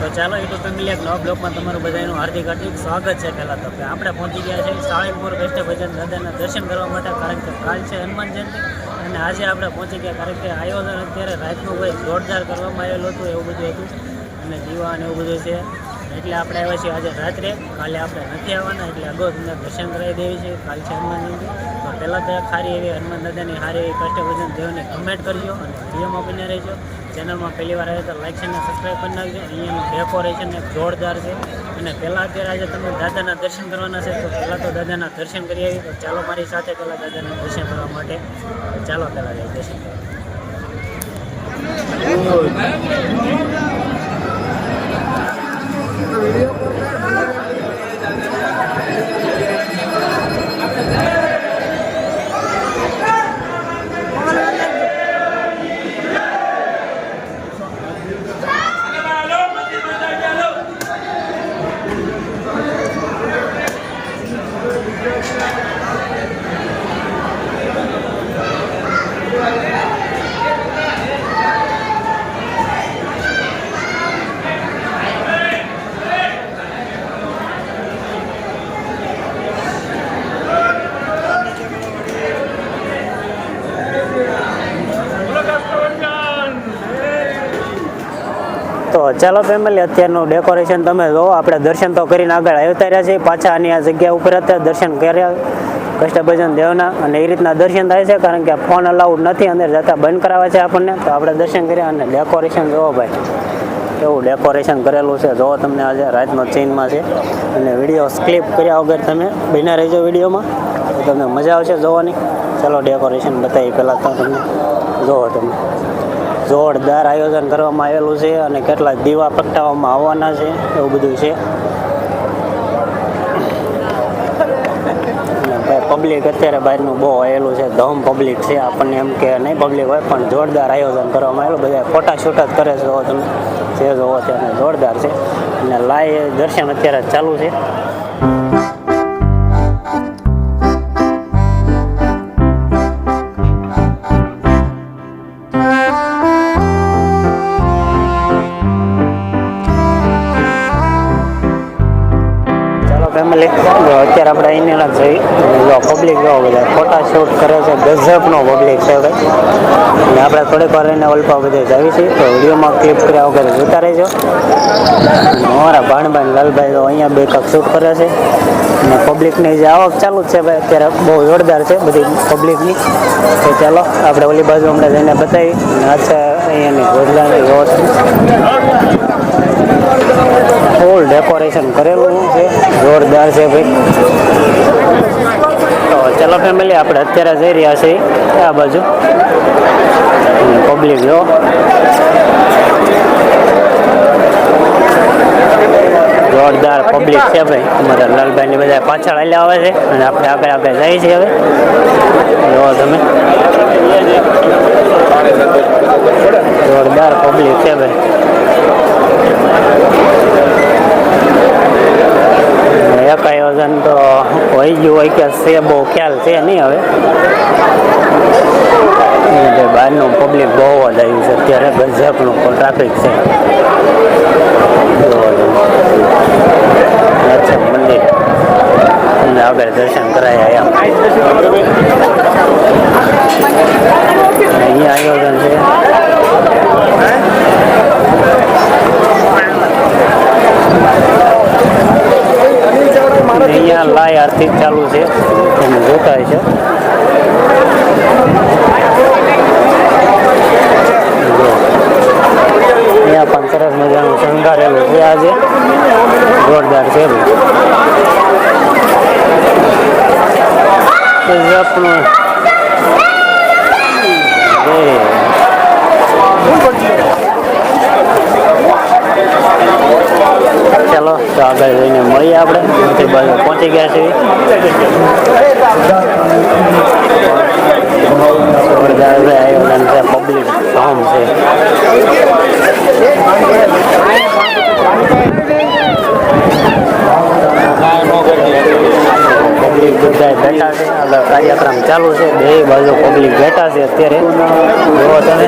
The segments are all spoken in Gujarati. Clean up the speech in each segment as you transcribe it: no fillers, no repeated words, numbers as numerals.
તો ચાલો યુટ્યુબ ફેમિલી એક નવા બ્લોગમાં તમારું બધાનું હાર્દિક સ્વાગત છે। પહેલાં તો આપણે પહોંચી ગયા છે સાળંગપુર બેસ્ટ ભજન દાદાના દર્શન કરવા માટે, કારણ કે કાલ છે હનુમાન જયંતિ અને આજે આપણે પહોંચી ગયા, કારણ કે આયોજન અત્યારે રાતનું કોઈ જોરદાર કરવામાં આવેલું હતું, એવું બધું હતું અને દીવા અને એવું બધું છે, એટલે આપણે આવ્યા છીએ આજે રાત્રે। કાલે આપણે નથી આવવાના, એટલે અગાઉ તમને દર્શન કરાવી દેવી છે। કાલ છે હનુમાન જયંતિ, તો પહેલાં તો સારી એવી હનુમાન દાદાની સારી એવી કષ્ટભજન દેવની કમેન્ટ કરજો અને વિડીયોમાં બને રહેજો। ચેનલમાં પહેલી વાર આવે તો લાઈક છે અને સબસ્ક્રાઈબ કરી નાખજો। અહીંયાનું ડેકોરેશન એક જોરદાર છે અને પહેલાં અત્યારે આજે તમે દાદાના દર્શન કરવાના છે, તો પહેલાં તો દાદાના દર્શન કરી આવી। તો ચાલો મારી સાથે પહેલાં દાદાના દર્શન કરવા માટે, ચાલો પહેલાં જઈ દર્શન કરવા। તો ચાલો ફેમિલી, અત્યારનું ડેકોરેશન તમે જો, આપણે દર્શન તો કરીને આગળ આવતા રહ્યા છીએ, પાછા આની આ જગ્યા ઉપર અત્યારે દર્શન કર્યા કષ્ટભજન દેવના, અને એ રીતના દર્શન થાય છે, કારણ કે ફોન અલાઉડ નથી, અંદર જતા બંધ કરાવે છે આપણને। તો આપણે દર્શન કર્યા અને ડેકોરેશન જોવો ભાઈ, એવું ડેકોરેશન કરેલું છે, જોવો તમને આજે રાતનો સીનમાં છે, અને વિડીયો સ્કીપ કર્યા વગર તમે બન્યા રહેજો વિડીયોમાં, તો તમને મજા આવશે જોવાની। ચાલો ડેકોરેશન બતાવી પહેલાં તો તમને જોવો, તમે જોરદાર આયોજન કરવામાં આવેલું છે અને કેટલાક દીવા પ્રગટાવવામાં આવવાના છે, એવું બધું છે। અને પબ્લિક અત્યારે બહારનું બહુ આવેલું છે, ધમ પબ્લિક છે, આપણને એમ કે નહીં પબ્લિક હોય, પણ જોરદાર આયોજન કરવામાં આવેલું, બધા ફોટા શૂટ જ કરે છે, તમે જે જોવો ત્યારે જોરદાર છે, અને લાઈવ દર્શન અત્યારે ચાલુ છે। ફેમિલી અત્યારે આપણે અહીંયા જઈ પબ્લિક જોવો, બધા ફોટા શૂટ કરે છે, ગજબનો પબ્લિક છે ભાઈ, અને આપણે થોડીક વાર એને ઓલપા બધે જાવી છીએ, તો વિડીયોમાં ક્લિપ કર્યા વગર જોતા રહેજો। અમારા ભાણભાઈ લાલભાઈ તો અહીંયા બે કાંક શૂટ કરે છે, અને પબ્લિકની જે આવક ચાલુ જ છે ભાઈ અત્યારે બહુ જોરદાર છે બધી પબ્લિકની। તો ચાલો આપણે ઓલી બાજુ હમણાં જઈને બતાવી, અને અચ્છા અહીંયાની ગોધલાની વ્યવસ્થિત ફૂલ ડેકોરેશન કરેલું છે, જોરદાર છે ભાઈ। તો ચાલો ફેમિલી, આપણે અત્યારે જઈ રહ્યા છીએ આ બાજુ, પબ્લિક જો જોરદાર પબ્લિક છે ભાઈ, અમારા લાલભાઈની બધા પાછળ હાલ્યા આવે છે, અને આપણે આગળ આગળ જઈએ છીએ હવે, જો તમે જોરદાર પબ્લિક છે ભાઈ। એક આયોજન તો હોય ગયું હોય કે છે, બહુ ખ્યાલ છે નહીં હવે, બહારનું પબ્લિક બહુ જ આવ્યું છે અત્યારે, ગજબનું ટ્રાફિક છે। મંદિર અને આગળ દર્શન કરાયા, અહીંયા આયોજન છે, અહીંયા લાય આરતી ચાલુ છે, તમે જોતા છે। અહીંયા પણ સરસ મજાનું શણગારેલું છે, આજે જોરદાર છે ચાલો તો આગળ જઈને મળીએ, આપણે બધી બાજુ પહોંચી ગયા છીએ। જોરદાર આયોજન છે, પબ્લિક હોમ છે, પબ્લિક બધા બેઠા છે, આગળ કાર્યક્રમ ચાલુ છે, બે બાજુ પબ્લિક બેઠા છે અત્યારે, જોવો તમે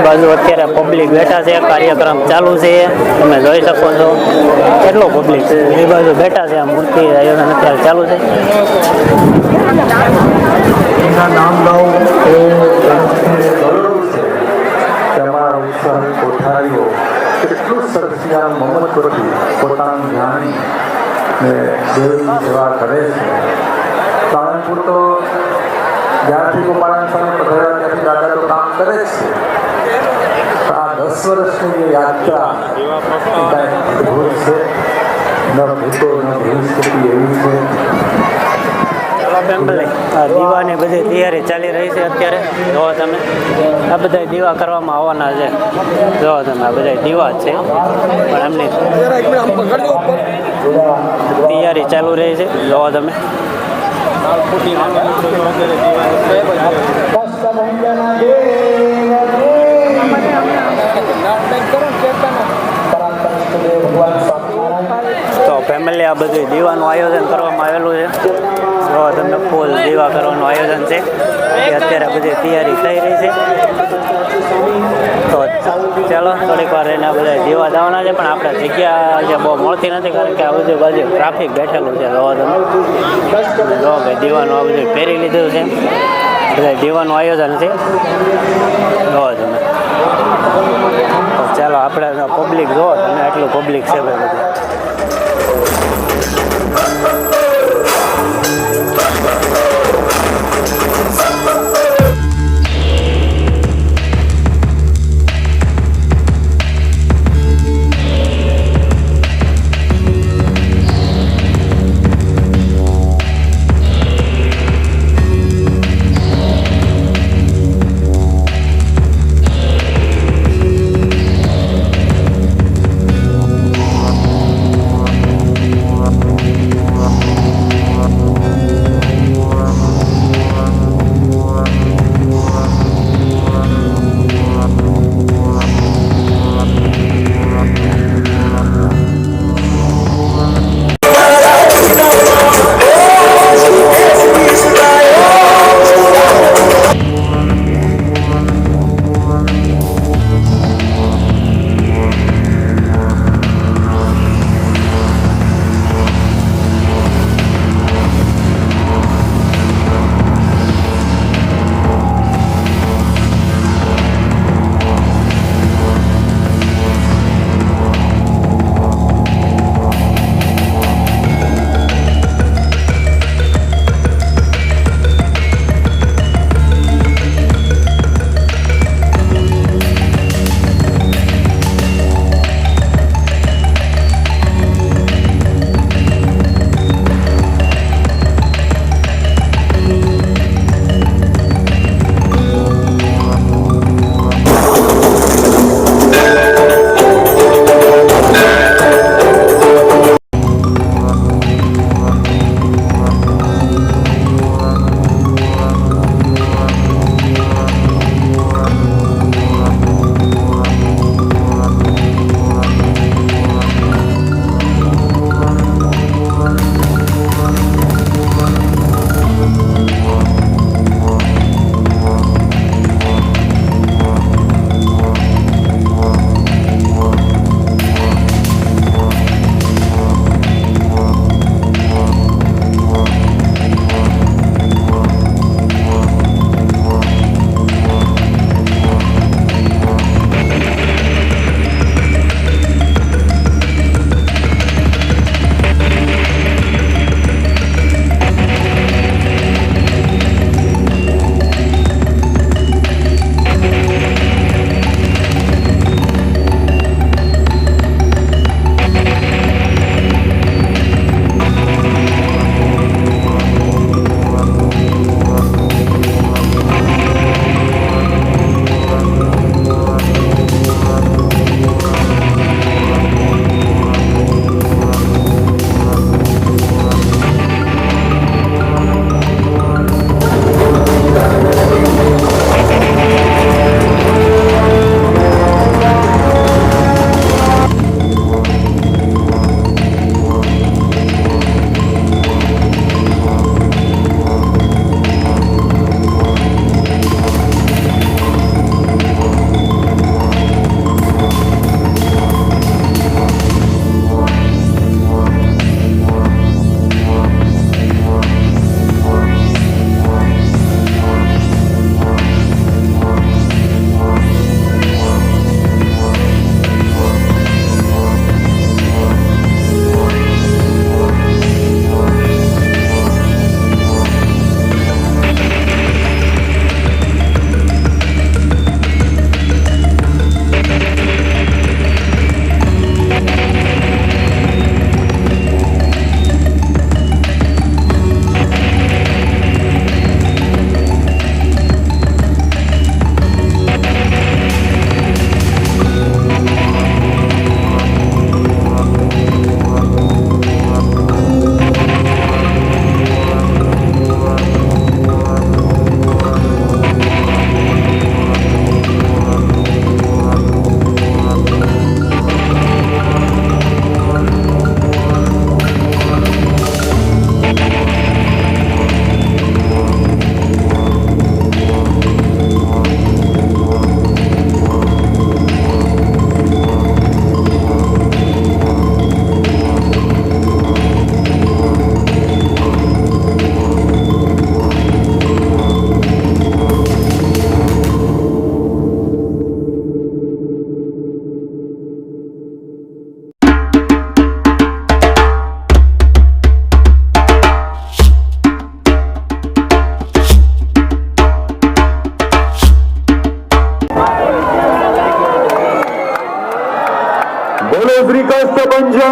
બાજુ અત્યારે પબ્લિક બેઠા છે, કાર્યક્રમ ચાલુ છે, તમે જોઈ શકો છો કેટલો પબ્લિક છે. એ બાજુ બેઠા છે, આ મૂર્તિ આયોજન અત્યારે ચાલુ છે. એના નામ લાવું એ તમારા ઉત્સાહી કોઠારીઓ કેટલું સરસ મમત કરી પોતાનું જાણી ને દેવની સેવા કરે છે. સાળંગપુર તો જ્યારથી ગોપાળાન સામે પધાર્યા ત્યાંથી દાદા તો કામ કરે જ છે. આ 10 વર્ષની જે યાત્રા કાંઈ અદભુત છે. ન ભૂતો ન ભવિષ્યથી એવી છે. દીવાની બધી તૈયારી ચાલી રહી છે અત્યારે. જોવો તમે આ બધા દીવા કરવામાં આવવાના છે. જોવો તમે આ બધા દીવા જ છે, પણ એમની તૈયારી ચાલુ રહી છે. જોવો તમે તો ફેમિલી આ બધું દીવાનું આયોજન કરવામાં આવેલું છે. જો તમને ફૂલ દીવા કરવાનું આયોજન છે, એ અત્યારે બધી તૈયારી થઈ રહી છે. તો ચાલો થોડીક વાર એને બધા દીવા દાવાના છે, પણ આપણે જગ્યા જે બહુ મળતી નથી, કારણ કે આ બધું બાજુ ટ્રાફિક બેઠેલું છે. જોવા તમે જો કે દીવાનું આ બધું પહેરી લીધું છે, બધા દીવાનું આયોજન છે. જોવો તમે તો ચાલો આપણે પબ્લિક જોવો તમે એટલું પબ્લિક છે ભાઈ બધું.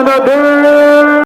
નો